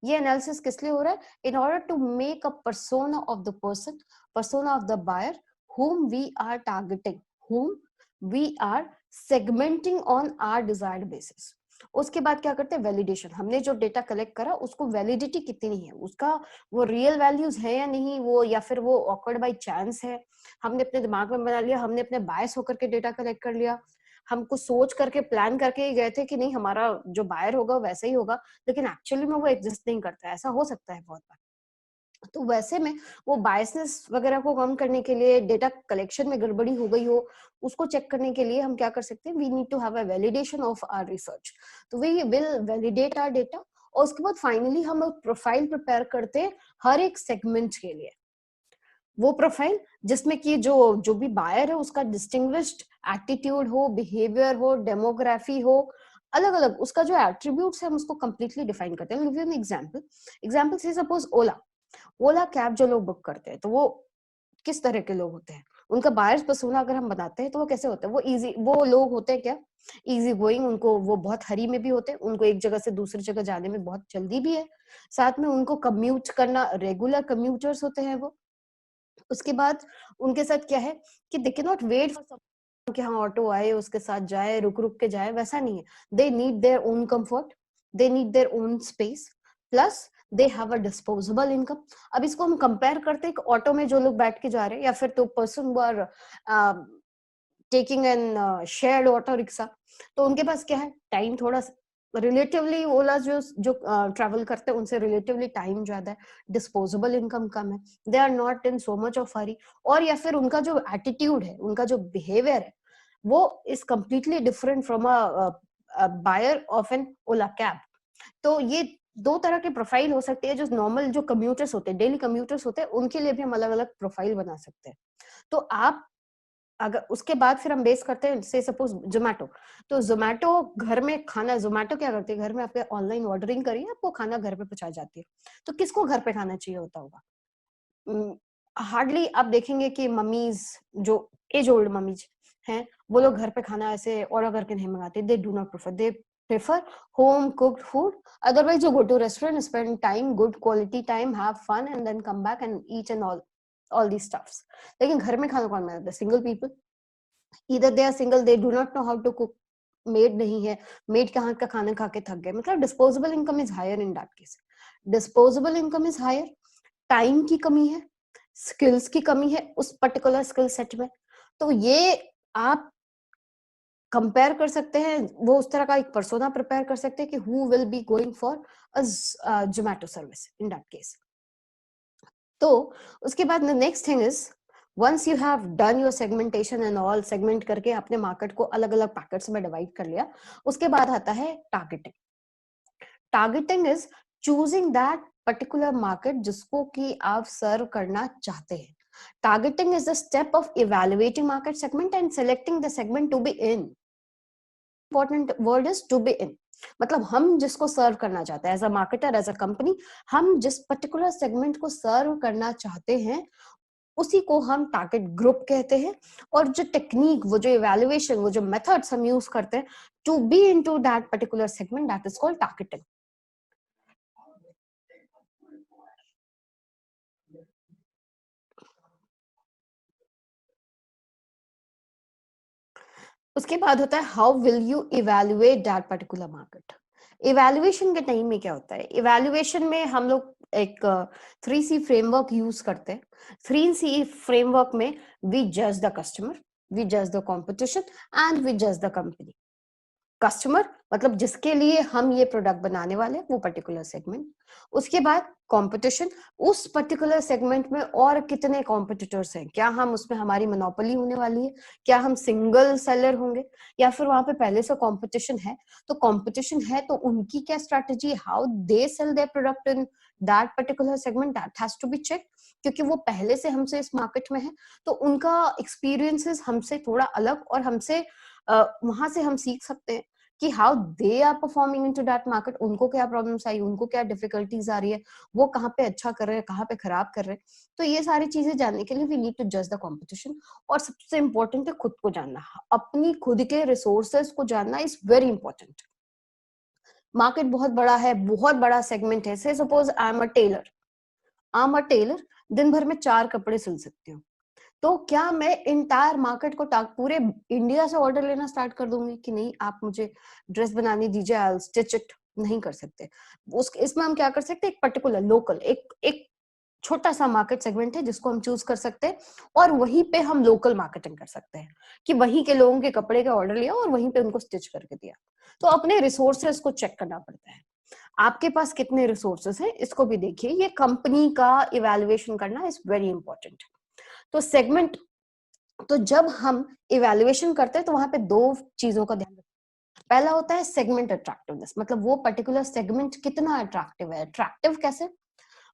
ये analysis किस लिए हो रहा है? In order to make a persona of the person, persona of the buyer, whom we are targeting, whom we are segmenting on our desired basis. उसके बाद क्या करते हैं, वैलिडेशन। हमने जो डेटा कलेक्ट करा उसको वैलिडिटी कितनी है, उसका वो रियल वैल्यूज है या नहीं, वो या फिर वो ऑकर्ड बाय चांस है, हमने अपने दिमाग में बना लिया, हमने अपने बायस होकर के डेटा कलेक्ट कर लिया, हमको सोच करके प्लान करके ही गए थे कि नहीं हमारा जो बायर होगा वैसे ही होगा, लेकिन एक्चुअली में वो एग्जिस्ट नहीं करता है। ऐसा हो सकता है बहुत बार। तो वैसे में वो बायसनेस वगैरह को कम करने के लिए, डेटा कलेक्शन में गड़बड़ी हो गई हो उसको चेक करने के लिए हम क्या कर सकते हैं, we need to have a validation of our research. तो we will validate our data और उसके बाद फाइनली हम एक प्रोफाइल प्रिपेयर करते हैं हर एक सेगमेंट के लिए। वो प्रोफाइल जिसमें कि जो जो भी बायर है उसका डिस्टिंग्विश्ड एटीट्यूड हो, बिहेवियर हो, डेमोग्राफी हो, अलग अलग उसका जो एट्रीब्यूट्स है हम उसको कंप्लीटली डिफाइन करते हैं। गिव यू एन एग्जांपल से सपोज ओला कैब जो लोग बुक करते हैं तो वो किस तरह के लोग होते हैं, उनका बायर्स पर्सोना अगर हम बताते हैं तो वो कैसे होते हैं, वो लोग होते हैं क्या, इजी गोइंग, उनको वो बहुत हरी में भी होते हैं, उनको एक जगह से दूसरी जगह जाने में बहुत जल्दी भी है, साथ में उनको कम्यूट करना, रेगुलर कम्यूटर्स होते हैं वो। उसके बाद उनके साथ क्या है कि they can not wait for कि हाँ ऑटो आए उसके साथ जाए, रुक रुक के जाए, वैसा नहीं है। They need their own comfort, they need their own space, plus they have a disposable income. अब इसको हम कंपेयर करते हैं ऑटो में जो लोग बैठ के जा रहे हैं या फिर तो person who are taking an shared auto rickshaw, तो उनके पास क्या है, टाइम थोड़ा रिलेटिवली, ओला जो ट्रैवल करते हैं उनसे रिलेटिवली टाइम ज्यादा है, डिस्पोजेबल इनकम कम है, they are not in so much of hurry, और या फिर उनका जो एटीट्यूड है, उनका जो बिहेवियर है वो is completely different from a buyer of an Ola cab. तो ये दो तरह के प्रोफाइल हो सकते हैं, जो नॉर्मल जो कम्यूटर्स होते हैं, डेली कम्यूटर्स होते हैं, उनके लिए भी हम अलग अलग प्रोफाइल बना सकते हैं। तो आप अगर उसके बाद फिर हम बेस करते हैं से सपोज जोमेटो, तो जोमेटो घर में खाना, जोमेटो क्या करती है, घर में आपके ऑनलाइन ऑर्डरिंग करिए, आपको खाना घर पे पहुंचा जाती है। तो किसको घर पे खाना चाहिए होता होगा, हार्डली आप देखेंगे कि मम्मीज जो एज ओल्ड मम्मीज हैं वो लोग घर पे खाना ऐसे ऑर्डर करके नहीं मंगाते, they do not prefer, they prefer home cooked food. Otherwise जो go to restaurant, spend time, good quality time, have fun and then come back and eat and all the stuffs. लेकिन घर में खाना कौन बनाता है, single people, either they are single, they do not know how to cook, made नहीं है, made के हाथ का खाना खा के थक गए, मतलब disposable income is higher in that case, disposable income is higher, time की कमी है, स्किल्स की कमी है उस पर्टिकुलर स्किल सेट में। तो ये आप कंपेयर कर सकते हैं, वो उस तरह का एक पर्सोना प्रिपेयर कर सकते हैं कि who will be going for a Zomato service in that case. तो उसके बाद next thing is, once you have done your segmentation and all, segment करके अपने मार्केट को अलग अलग पैकेट्स में डिवाइड कर लिया, उसके बाद आता है targeting. Targeting is choosing that particular market जिसको कि आप सर्व करना चाहते हैं। Targeting is the step of evaluating market segment and selecting the segment to be in. Important word is to be in, मतलब हम जिसको सर्व करना चाहते हैं as a marketer, as a company, हम जिस पर्टिकुलर सेगमेंट को सर्व करना चाहते हैं उसी को हम टारगेट ग्रुप कहते हैं। और जो टेक्निक, वो जो इवैल्यूएशन, वो जो मेथड्स हम यूज करते हैं to be into that particular segment, that is called targeting. उसके बाद होता है how will you evaluate that particular market. Evaluation के टाइम में क्या होता है, इवैल्यूएशन में हम लोग एक 3C फ्रेमवर्क यूज करते हैं। 3C फ्रेमवर्क में वी जज द कस्टमर, वी जज द कॉम्पिटिशन एंड वी जज द कंपनी। कस्टमर मतलब जिसके लिए हम ये प्रोडक्ट बनाने वाले हैं वो पर्टिकुलर सेगमेंट। उसके बाद कंपटीशन, उस पर्टिकुलर सेगमेंट में और कितने कॉम्पिटिटर्स हैं, क्या हम उसमें हमारी मोनोपोली होने वाली है, क्या हम सिंगल सेलर होंगे या फिर वहां पे पहले से कंपटीशन है। तो कंपटीशन है तो उनकी क्या strategy, how they sell their product in that particular segment, that has to be check, क्योंकि वो पहले से हमसे इस मार्केट में है तो उनका एक्सपीरियंसेस हमसे थोड़ा अलग और हमसे वहां से हम सीख सकते हैं कि how they are performing into that market, उनको क्या प्रॉब्लम्स आई, उनको क्या डिफिकल्टीज आ रही है, वो कहाँ पे अच्छा कर रहे हैं, कहाँ पे खराब कर रहे हैं। तो ये सारी चीजें जानने के लिए वी नीड टू जज द कंपटीशन। और सबसे इंपॉर्टेंट है खुद को जानना, अपनी खुद के रिसोर्सेज को जानना इज वेरी इंपॉर्टेंट। मार्केट बहुत बड़ा है, बहुत बड़ा सेगमेंट है। से suppose I am a tailor, दिन भर में 4 कपड़े सिल सकती हूँ। तो क्या मैं इंटायर मार्केट को पूरे इंडिया से ऑर्डर लेना स्टार्ट कर दूंगी कि नहीं आप मुझे ड्रेस बनाने दीजिए, आई विल स्टिच इट? नहीं कर सकते। इसमें हम क्या कर सकते हैं, एक पर्टिकुलर लोकल एक छोटा सा मार्केट सेगमेंट है जिसको हम चूज कर सकते हैं और वहीं पे हम लोकल मार्केटिंग कर सकते हैं कि वहीं के लोगों के कपड़े का ऑर्डर लिया और वहीं पे उनको स्टिच करके दिया। तो अपने रिसोर्सेस को चेक करना पड़ता है, आपके पास कितने रिसोर्सेस हैं इसको भी देखिए। ये कंपनी का इवैल्यूएशन करना इज वेरी इंपॉर्टेंट। तो सेगमेंट, तो जब हम इवैल्यूएशन करते हैं तो वहां पे 2 चीजों का ध्यान रखना। पहला होता है सेगमेंट अट्रैक्टिवनेस, मतलब वो पर्टिकुलर सेगमेंट कितना अट्रैक्टिव है। अट्रैक्टिव कैसे,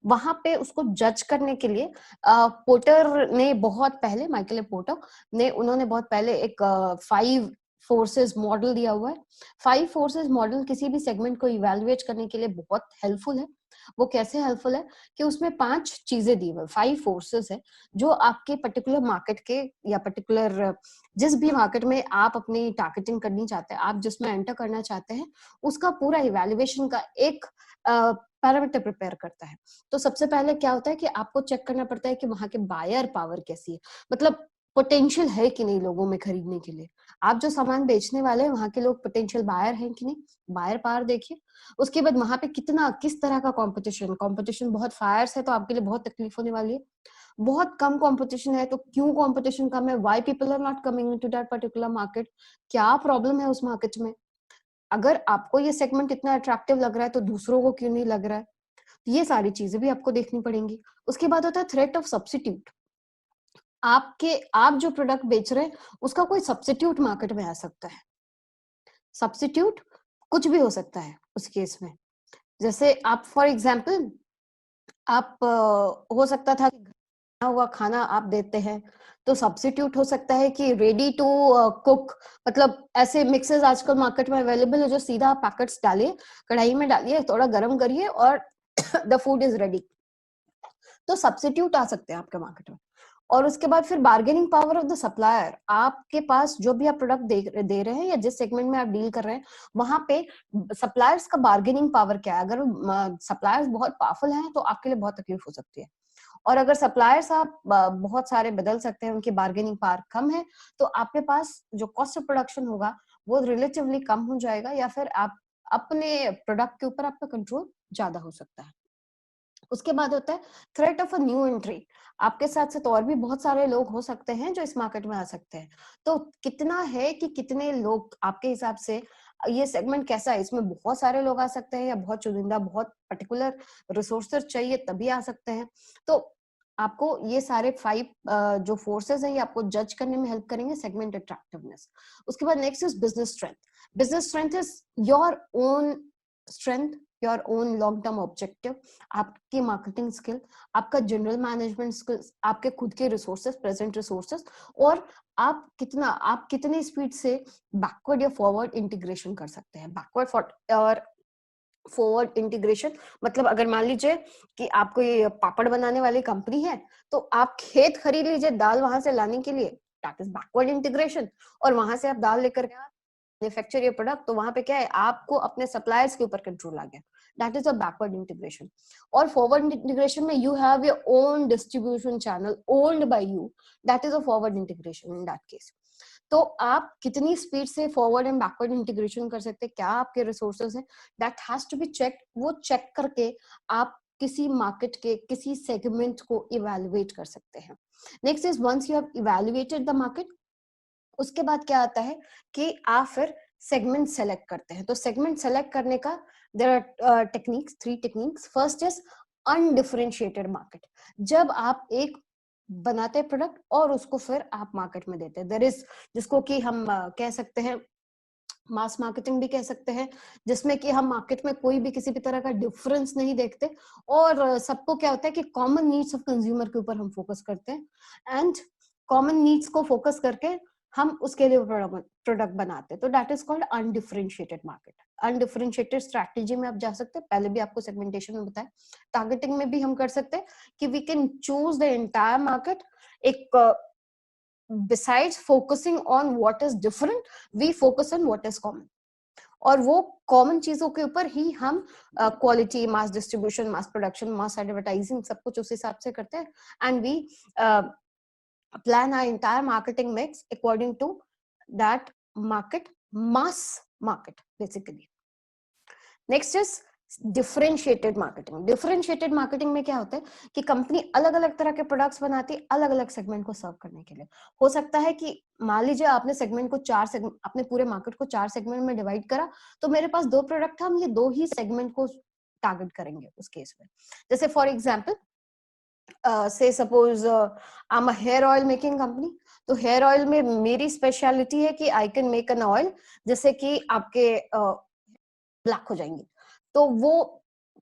वहां पे उसको जज करने के लिए पोर्टर ने बहुत पहले, माइकल ए पोर्टर ने, उन्होंने बहुत पहले एक 5 फोर्सेस मॉडल दिया हुआ है। 5 फोर्सेस मॉडल किसी भी सेगमेंट को इवैल्यूएट करने के लिए बहुत हेल्पफुल है। वो कैसे हेल्पफुल है कि उसमें 5 चीजें दी हुई, 5 फोर्सेस है जो आपके पर्टिकुलर मार्केट के या पर्टिकुलर जिस भी मार्केट में आप अपनी टारगेटिंग करनी चाहते हैं, आप जिसमें एंटर करना चाहते हैं, उसका पूरा इवैल्यूएशन का एक पैरामीटर प्रिपेयर करता है। तो सबसे पहले क्या होता है कि आपको चेक करना पड़ता है कि वहां के बायर पावर कैसी है, मतलब पोटेंशियल है कि नहीं लोगों में खरीदने के लिए। आप जो सामान बेचने वाले हैं वहां के लोग पोटेंशियल बायर हैं कि नहीं, बायर पावर देखिए। उसके बाद वहां पे कितना, किस तरह का कंपटीशन, बहुत फायर्स है तो आपके लिए बहुत तकलीफ होने वाली है। बहुत कम कंपटीशन है तो क्यों कंपटीशन कम है, why people are not coming into that particular market, क्या प्रॉब्लम है उस मार्केट में। अगर आपको ये सेगमेंट इतना अट्रैक्टिव लग रहा है तो दूसरों को क्यों नहीं लग रहा है। ये सारी चीजें भी आपको देखनी पड़ेंगी। उसके बाद होता है थ्रेट ऑफ सब्स्टिट्यूट। आप जो प्रोडक्ट बेच रहे हैं उसका कोई सब्स्टिट्यूट मार्केट में आ सकता है। सब्स्टिट्यूट कुछ भी हो सकता है उस केस में। जैसे आप फॉर एग्जांपल, आप हो सकता था कि बना हुआ खाना आप देते हैं तो सब्स्टिट्यूट हो सकता है कि रेडी टू कुक, मतलब ऐसे मिक्सेस आजकल मार्केट में अवेलेबल है जो सीधा पैकेट्स डालिए, कढ़ाई में डालिए, थोड़ा गर्म करिए और द फूड इज रेडी। तो सब्स्टिट्यूट आ सकते हैं आपके मार्केट में। और उसके बाद फिर bargaining power of the supplier, आपके पास जो भी आप प्रोडक्ट दे रहे हैं या जिस सेगमेंट में आप डील कर रहे हैं वहां पे सप्लायर्स का बार्गेनिंग पावर क्या है। अगर सप्लायर्स बहुत पावरफुल हैं तो आपके लिए बहुत तकलीफ हो सकती है, और अगर सप्लायर्स आप बहुत सारे बदल सकते हैं, उनकी बार्गेनिंग पावर कम है, तो आपके पास जो कॉस्ट ऑफ प्रोडक्शन होगा वो रिलेटिवली कम हो जाएगा, या फिर आप अपने प्रोडक्ट के ऊपर आपका कंट्रोल ज्यादा हो सकता है। उसके बाद होता है threat of a new entry. आपके साथ साथ और भी बहुत सारे लोग हो सकते हैं जो इस मार्केट में आ सकते हैं। तो कितना है कि कितने लोग आपके हिसाब से, ये सेगमेंट कैसा है, इसमें बहुत सारे लोग आ सकते हैं या बहुत चुनिंदा, बहुत पर्टिकुलर रिसोर्सेज चाहिए तभी आ सकते हैं। तो आपको ये सारे 5 जो फोर्सेस हैं ये आपको जज करने में हेल्प करेंगे, सेगमेंट अट्रैक्टिवनेस। उसके बाद next is business strength. Business strength is your own strength, your own long term objective, आपकी मार्केटिंग स्किल, आपका जनरल मैनेजमेंट स्किल्स, आपके खुद के रिसोर्सेस, प्रेजेंट रिसोर्सेस, और आप कितनी स्पीड से बैकवर्ड या फॉरवर्ड इंटीग्रेशन कर सकते हैं। बैकवर्ड और फॉरवर्ड इंटीग्रेशन मतलब अगर मान लीजिए कि आपको ये पापड़ बनाने वाली कंपनी है तो आप खेत खरीद लीजिए दाल वहां से लाने के लिए, दैट इज बैकवर्ड इंटीग्रेशन। और वहां से आप दाल लेकर मैन्युफैक्चर योर प्रोडक्ट, तो वहां पे क्या है, आपको अपने सप्लायर्स के ऊपर कंट्रोल आ गया, that is a backward integration. और फॉरवर्ड इंटीग्रेशन में you have your own distribution channel owned by you, that is a forward integration in that case. तो आप कितनी स्पीड से फॉरवर्ड एंड बैकवर्ड इंटीग्रेशन कर सकते हैं, क्या आपके रिसोर्सेज हैं, that has to be check. वो चेक करके आप किसी मार्केट के किसी सेगमेंट को इवैल्यूएट कर सकते हैं। Next is once you have evaluated the market, उसके बाद क्या आता है कि आप फिर सेगमेंट सेलेक्ट करते हैं। तो सेगमेंट सेलेक्ट करने का there are techniques, 3 techniques. First is undifferentiated market. जब आप एक बनाते हैं प्रोडक्ट और उसको फिर आप मार्केट में देते हैं, देयर इज, जिसको कि हम कह सकते हैं मास मार्केटिंग भी कह सकते हैं, जिसमें कि हम मार्केट में कोई भी किसी भी तरह का डिफरेंस नहीं देखते और सबको क्या होता है कि कॉमन नीड्स ऑफ कंज्यूमर के ऊपर हम फोकस करते हैं एंड कॉमन नीड्स को फोकस करके हम उसके लिए प्रोडक्ट बनाते हैं। तो that is called undifferentiated market. Undifferentiated strategy में आप जा सकते हैं, पहले भी आपको सेगमेंटेशन में बताया। टारगेटिंग में भी हम कर सकते हैं कि we can choose the entire market. एक besides focusing on what is different, we focus on what is common, और वो कॉमन चीजों के ऊपर ही हम quality, mass distribution, mass production, mass advertising सब कुछ उस हिसाब से करते हैं and we plan our entire marketing mix according to that market, mass market basically. Next is differentiated marketing. Differentiated marketing में क्या होता है कि कंपनी अलग अलग तरह के प्रोडक्ट्स बनाती है अलग अलग सेगमेंट को सर्व करने के लिए। हो सकता है कि मान लीजिए आपने सेगमेंट को अपने पूरे मार्केट को 4 सेगमेंट में डिवाइड करा, तो मेरे पास 2 प्रोडक्ट था, हम ये 2 ही सेगमेंट को टारगेट करेंगे उस केस में। जैसे for example say suppose I am a hair oil making company, तो हेयर ऑयल में मेरी स्पेशलिटी है कि I can make an oil जैसे कि आपके ब्लैक हो जाएंगे। तो वो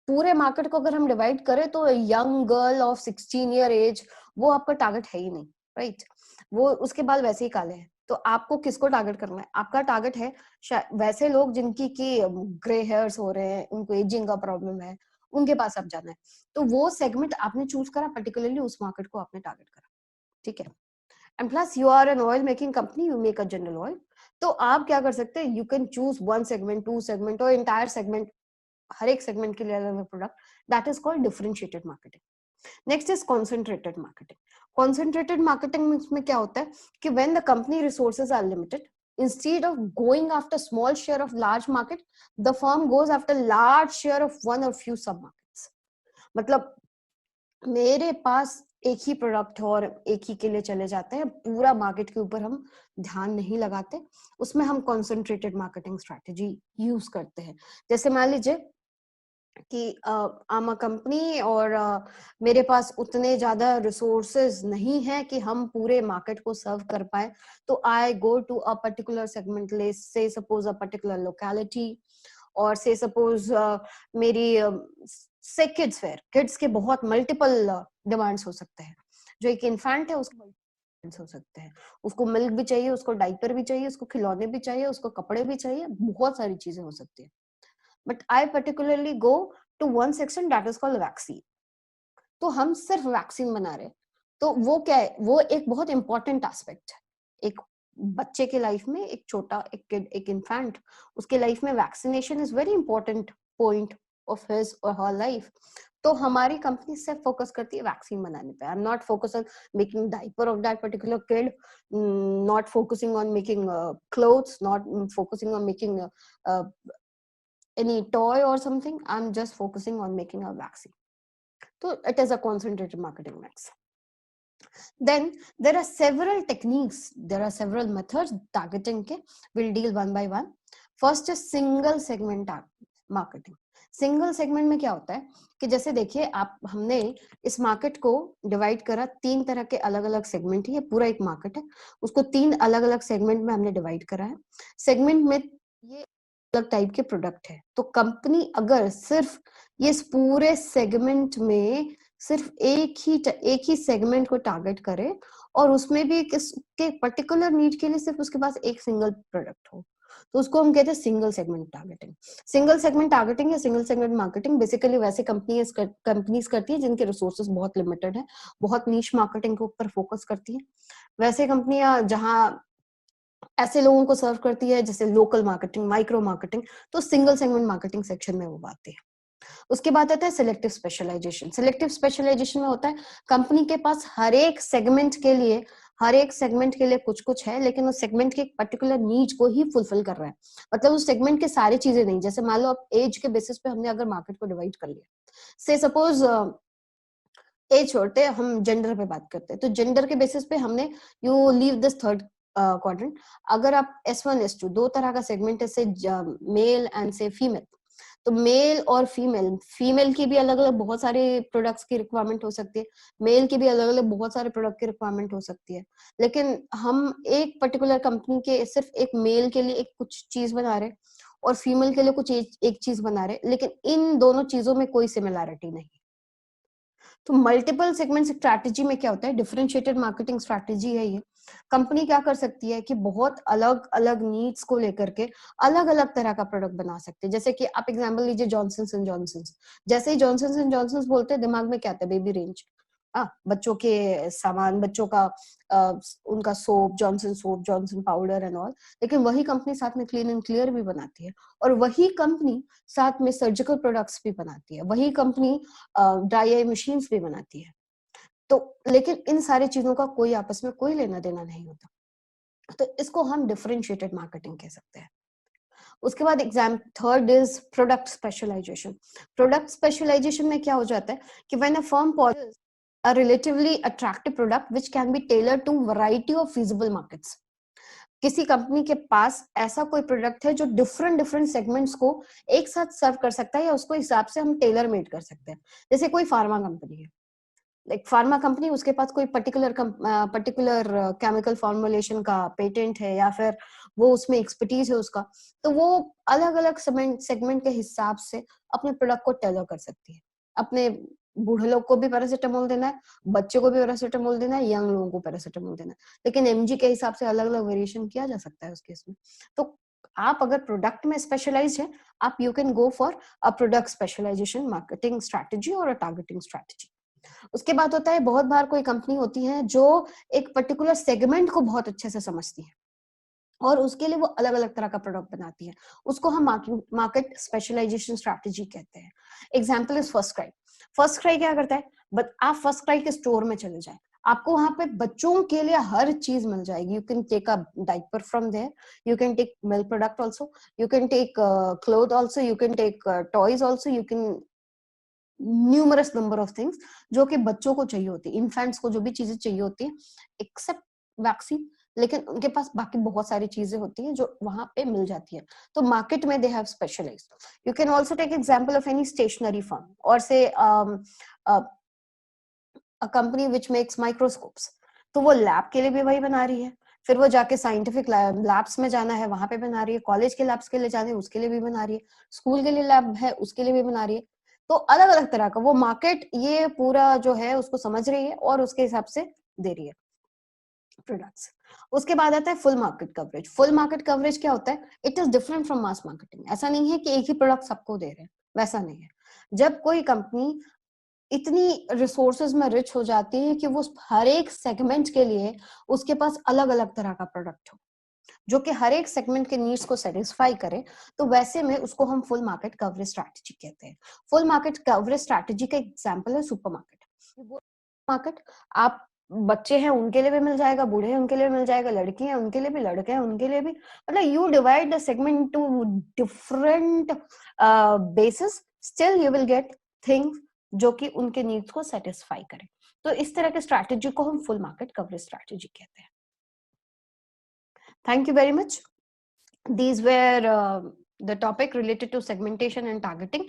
पूरे मार्केट को अगर हम डिवाइड करें तो young girl of 16 year age वो आपका टारगेट है ही नहीं, राइट? वो उसके बाल वैसे ही काले हैं। तो आपको किसको टारगेट करना है? आपका टारगेट है वैसे लोग जिनकी की ग्रे हेयर्स हो रहे हैं, उनको एजिंग का प्रॉब्लम है, उनके पास आप जाना है। तो वो सेगमेंट आपने चूज करा, पर्टिकुलरली उस मार्केट को आपने टारगेट करा, ठीक है। And plus you are an oil making company, you make a general oil, तो आप क्या कर सकते हैं, you can choose 1 segment, 2 segment और इंटायर सेगमेंट, हर एक सेगमेंट के लिए अलग अलग product. That is called differentiated marketing. Next is concentrated marketing. Concentrated marketing में क्या होता है कि when the company resources are limited, instead of going after small share of large market, the firm goes after large share of one or few sub markets। मतलब मेरे पास एक ही product हो और एक ही के लिए चले जाते हैं, पूरा मार्केट के ऊपर हम ध्यान नहीं लगाते, उसमें हम कॉन्सेंट्रेटेड मार्केटिंग स्ट्रैटेजी यूज करते हैं। जैसे मान लीजिए कि आम कंपनी और मेरे पास उतने ज्यादा रिसोर्सेज नहीं है कि हम पूरे मार्केट को सर्व कर पाए, तो I go to a particular segment, let's suppose a particular locality, और से सपोज मेरी से किड्स वेयर, किड्स के बहुत मल्टीपल डिमांड्स हो सकते हैं। जो एक इन्फेंट है उसके हो सकते हैं, उसको मिल्क भी चाहिए, उसको डाइपर भी चाहिए, उसको खिलौने भी चाहिए, उसको कपड़े भी चाहिए, बहुत सारी चीजें हो सकती है। But I particularly go to one section that is called vaccine. तो हम सिर्फ वैक्सीन बना रहे हैं, तो वो क्या है, वो एक बहुत इंपॉर्टेंट एस्पेक्ट है एक बच्चे के लाइफ में। एक छोटा एक किड, एक इन्फेंट, उसके लाइफ में vaccination is very important point of his और हर लाइफ। तो हमारी कंपनी सिर्फ फोकस करती है वैक्सीन बनाने पे। I am not focus on making diaper of that particular kid, not focusing on making clothes, not focusing on making any toy or something. I'm just focusing on making a vaccine. So it is a concentrated marketing mix. Then there are several techniques, there are several methods targeting के, we'll deal one by one. First is single segment marketing. Single segment में क्या होता है कि जैसे देखिए आप, हमने इस मार्केट को डिवाइड करा, 3 तरह के अलग अलग सेगमेंट है, ये पूरा एक मार्केट है, उसको 3 अलग अलग सेगमेंट में हमने डिवाइड करा है। सेगमेंट में ये अलग टाइप के प्रोडक्ट है, तो कंपनी अगर सिर्फ ये इस पूरे सेगमेंट में सिर्फ एक ही सेगमेंट को टारगेट करे और उसमें भी किसके पर्टिकुलर नीड के लिए सिर्फ उसके पास एक सिंगल प्रोडक्ट हो, तो उसको हम कहते हैं single segment targeting. Single segment targeting या सिंगल सेगमेंट मार्केटिंग बेसिकली वैसे कंपनीज करती है जिनके रिसोर्सेज बहुत लिमिटेड है, बहुत नीश मार्केटिंग के ऊपर फोकस करती है। वैसे कंपनियां जहां ऐसे लोगों को सर्व करती है जैसे लोकल मार्केटिंग, माइक्रो मार्केटिंग, तो सिंगल सेगमेंट मार्केटिंग सेक्शन में वो आती है। उसके बाद आता है सिलेक्टिव स्पेशलाइजेशन। सिलेक्टिव स्पेशलाइजेशन में होता है कंपनी के पास हर एक सेगमेंट के लिए कुछ कुछ है, लेकिन उस सेगमेंट के पर्टिकुलर नीड को ही फुलफिल कर रहा है। मतलब उस सेगमेंट के सारी चीजें नहीं, जैसे मान लो आप एज के बेसिस पे हमने अगर मार्केट को डिवाइड कर लिया, से सपोज एज छोड़ते हम जेंडर पे बात करते हैं, तो जेंडर के बेसिस पे हमने you leave this third quadrant, अगर आप S1 S2 दो तरह का सेगमेंट है, से मेल एंड से फीमेल, तो मेल और फीमेल, फीमेल की भी अलग अलग बहुत सारे प्रोडक्ट्स की रिक्वायरमेंट हो सकती है, मेल की भी अलग अलग बहुत सारे प्रोडक्ट की रिक्वायरमेंट हो सकती है, लेकिन हम एक पर्टिकुलर कंपनी के सिर्फ एक मेल के लिए एक कुछ चीज बना रहे और फीमेल के लिए कुछ एक चीज बना रहे, लेकिन इन दोनों चीजों में कोई सिमिलैरिटी नहीं। तो मल्टीपल सेगमेंट स्ट्रैटेजी में क्या होता है, डिफरेंशिएटेड मार्केटिंग स्ट्रैटेजी है ये। कंपनी क्या कर सकती है कि बहुत अलग अलग नीड्स को लेकर के अलग अलग तरह का प्रोडक्ट बना सकते हैं। जैसे कि आप एग्जांपल लीजिए जॉनसन्स एंड जॉनसन्स, जैसे ही जॉनसन्स एंड जॉनसन्स बोलते हैं दिमाग में क्या आता है, बेबी रेंज, बच्चों के सामान, बच्चों का उनका soap, Johnson powder and all. लेकिन वही कंपनी साथ में क्लीन एंड क्लियर भी बनाती है, और वही कंपनी साथ में सर्जिकल प्रोडक्ट्स भी बनाती है, वही कंपनी ड्राई आई मशीन्स भी बनाती है। तो लेकिन इन सारी चीजों का कोई आपस में कोई लेना देना नहीं होता, तो इसको हम डिफरेंशिएटेड मार्केटिंग कह सकते हैं। उसके बाद exam third is product specialisation. Product specialisation में क्या हो जाता है कि when a firm possess a relatively attractive product which can be tailored to variety of feasible markets, किसी कंपनी के पास ऐसा कोई प्रोडक्ट है जो डिफरेंट डिफरेंट सेगमेंट्स को एक साथ सर्व कर सकता है, या उसको हिसाब से हम टेलर मेड कर सकते हैं। जैसे कोई फार्मा कंपनी है, लाइक फार्मा कंपनी, उसके पास कोई पर्टिकुलर केमिकल फॉर्मुलेशन का पेटेंट है, या फिर वो उसमें एक्सपर्टीज है उसका, तो वो अलग अलग सेगमेंट के हिसाब से अपने प्रोडक्ट को टेलर कर सकती है। अपने बूढ़े लोग को भी पैरासिटामोल देना है, बच्चे को भी पैरासिटामोल देना है, यंग लोगों को पैरासिटामोल देना है, लेकिन एमजी के हिसाब से अलग अलग वेरिएशन किया जा सकता है उस केस में। तो आप अगर प्रोडक्ट में स्पेशलाइज है, आप you can go for a product specialisation marketing strategy और अ टारगेटिंग स्ट्रैटेजी। उसके बाद होता है, बहुत बार कोई कंपनी होती है जो एक पर्टिकुलर सेगमेंट को बहुत अच्छे से समझती है और उसके लिए वो अलग अलग तरह का प्रोडक्ट बनाती है, उसको हम मार्केट स्पेशलाइजेशन स्ट्रैटेजी कहते हैं। Example is first cry. First cry क्या करता है, बट आप फर्स्ट क्राई के स्टोर में चले जाए, आपको वहां पे बच्चों के लिए हर चीज मिल जाएगी। You can take a diaper from there, you can take milk product also, you can take cloth also, you can take toys also, you can numerous number of things जो कि बच्चों को चाहिए होती है, इन्फेंट्स को जो भी चीजें चाहिए होती है एक्सेप्ट वैक्सीन, लेकिन उनके पास बाकी बहुत सारी चीजें होती हैं जो वहां पे मिल जाती है। तो मार्केट में they have specialised. You can also take example of any stationery firm और say a company which makes microscopes, तो वो लैब के लिए भी वही बना रही है, फिर वो जाके साइंटिफिक लैब्स में जाना है वहां पे बना रही है, कॉलेज के लैब्स के लिए जाने उसके लिए भी बना रही है, स्कूल के लिए लैब है उसके लिए भी बना रही है। तो अलग अलग तरह का वो मार्केट ये पूरा जो है उसको समझ रही है और उसके हिसाब से दे रही है प्रोडक्ट्स। उसके बाद आता है full market coverage. Full market coverage क्या होता है, it is different from mass marketing. ऐसा नहीं है कि एक ही प्रोडक्ट सबको दे रहे हैं, वैसा नहीं है। जब कोई कंपनी इतनी रिसोर्सेज में रिच हो जाती है कि वो हर एक सेगमेंट के लिए उसके पास अलग अलग तरह का प्रोडक्ट हो जो कि हर एक सेगमेंट के नीड्स को सेटिस्फाई करे, तो वैसे में उसको हम फुल मार्केट कवरेज स्ट्रैटेजी कहते हैं। फुल मार्केट कवरेज स्ट्रैटेजी का एग्जांपल है सुपर मार्केट। मार्केट, आप बच्चे हैं उनके लिए भी मिल जाएगा, बूढ़े हैं उनके लिए मिल जाएगा, लड़की हैं उनके लिए भी, लड़के हैं उनके लिए भी, मतलब you divide the segment to different basis, still you will get things जो कि उनके नीड्स को सेटिस्फाई करे। तो इस तरह के स्ट्रैटेजी को हम फुल मार्केट कवरेज स्ट्रैटेजी कहते हैं। Thank you very much. These were the topic related to segmentation and targeting.